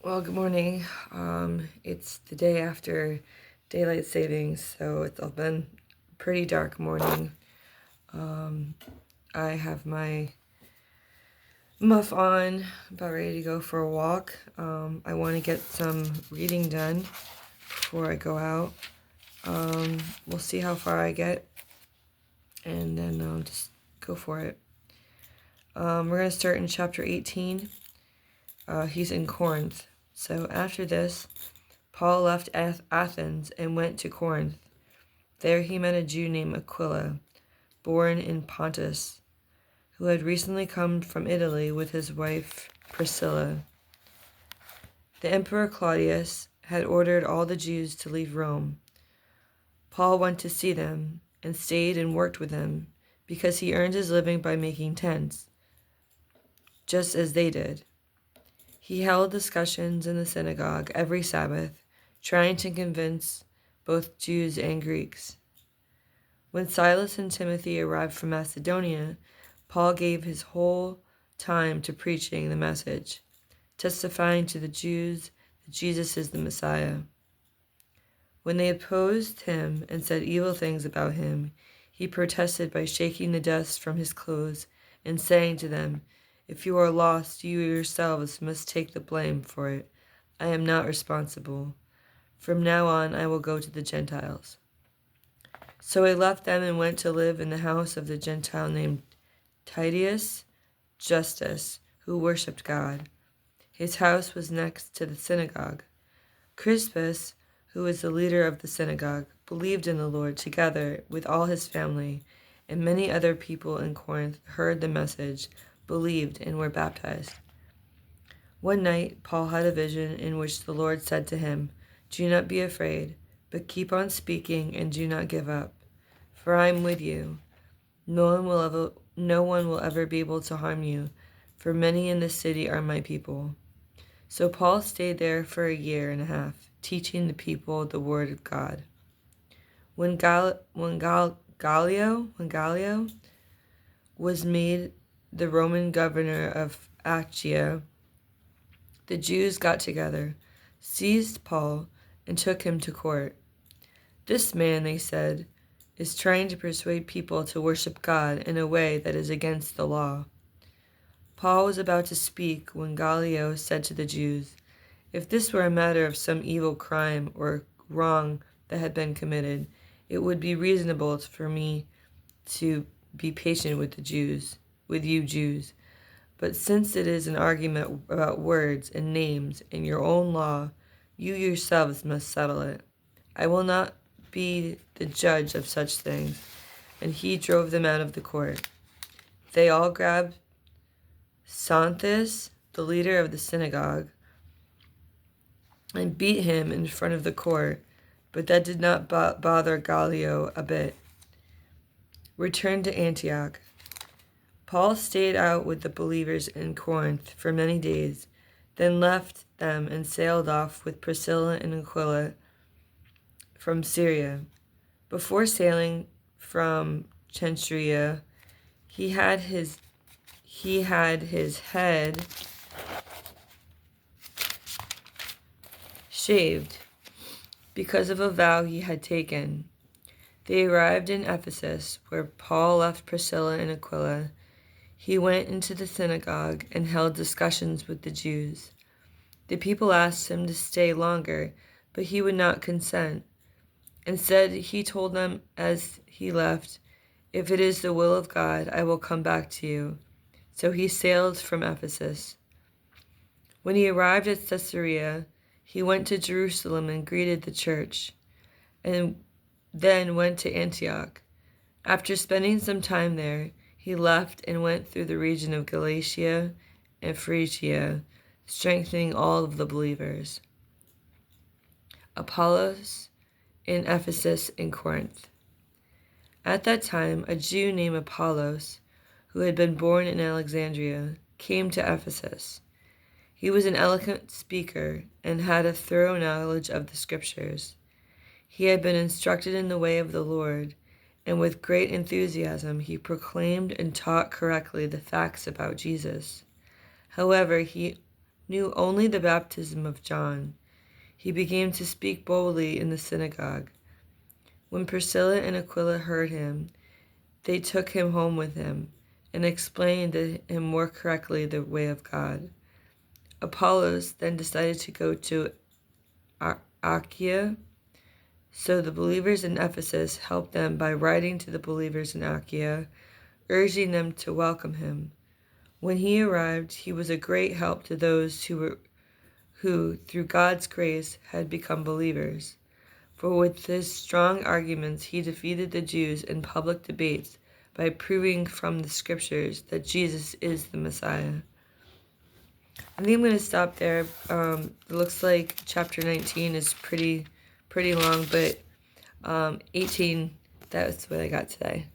Well, good morning. It's the day after daylight savings, so it's been a pretty dark morning. I have my muff on, about ready to go for a walk. I want to get some reading done before I go out. We'll see how far I get, and then I'll just go for it. We're going to start in chapter 18. He's in Corinth. So after this, Paul left Athens and went to Corinth. There he met a Jew named Aquila, born in Pontus, who had recently come from Italy with his wife Priscilla. The Emperor Claudius had ordered all the Jews to leave Rome. Paul went to see them and stayed and worked with them because he earned his living by making tents, just as they did. He held discussions in the synagogue every Sabbath, trying to convince both Jews and Greeks. When Silas and Timothy arrived from Macedonia, Paul gave his whole time to preaching the message, testifying to the Jews that Jesus is the Messiah. When they opposed him and said evil things about him, he protested by shaking the dust from his clothes and saying to them, "If you are lost, you yourselves must take the blame for it. I am not responsible. From now on, I will go to the Gentiles." So he left them and went to live in the house of the Gentile named Titius Justus, who worshipped God. His house was next to the synagogue. Crispus, who was the leader of the synagogue, believed in the Lord together with all his family, and many other people in Corinth heard the message, believed, and were baptized. One night, Paul had a vision in which the Lord said to him, "Do not be afraid, but keep on speaking and do not give up, for I am with you. No one will ever be able to harm you, for many in this city are my people." So Paul stayed there for a year and a half, teaching the people the word of God. When Gallio was made the Roman governor of Achaia, the Jews got together, seized Paul, and took him to court. "This man," they said, "is trying to persuade people to worship God in a way that is against the law." Paul was about to speak when Gallio said to the Jews, "If this were a matter of some evil crime or wrong that had been committed, it would be reasonable for me to be patient with you Jews. But since it is an argument about words and names and your own law, you yourselves must settle it. I will not be the judge of such things." And he drove them out of the court. They all grabbed Xanthus, the leader of the synagogue, and beat him in front of the court, but that did not bother Gallio a bit. Returned to Antioch. Paul stayed out with the believers in Corinth for many days, then left them and sailed off with Priscilla and Aquila from Syria. Before sailing from Cenchrea, he had his head shaved because of a vow he had taken. They arrived in Ephesus, where Paul left Priscilla and Aquila. He went into the synagogue and held discussions with the Jews. The people asked him to stay longer, but he would not consent. Instead, he told them as he left, "If it is the will of God, I will come back to you." So he sailed from Ephesus. When he arrived at Caesarea, he went to Jerusalem and greeted the church, and then went to Antioch. After spending some time there, he left and went through the region of Galatia and Phrygia, strengthening all of the believers. Apollos in Ephesus and Corinth. At that time, a Jew named Apollos, who had been born in Alexandria, came to Ephesus. He was an eloquent speaker and had a thorough knowledge of the Scriptures. He had been instructed in the way of the Lord, and with great enthusiasm he proclaimed and taught correctly the facts about Jesus. However, he knew only the baptism of John. He began to speak boldly in the synagogue. When Priscilla and Aquila heard him, they took him home with them and explained to him more correctly the way of God. Apollos then decided to go to Achaia, so the believers in Ephesus helped them by writing to the believers in Achaia, urging them to welcome him. When he arrived, he was a great help to those who, through God's grace, had become believers. For with his strong arguments, he defeated the Jews in public debates by proving from the scriptures that Jesus is the Messiah. I think I'm going to stop there. It looks like chapter 19 is pretty long, but 18, that's what I got today.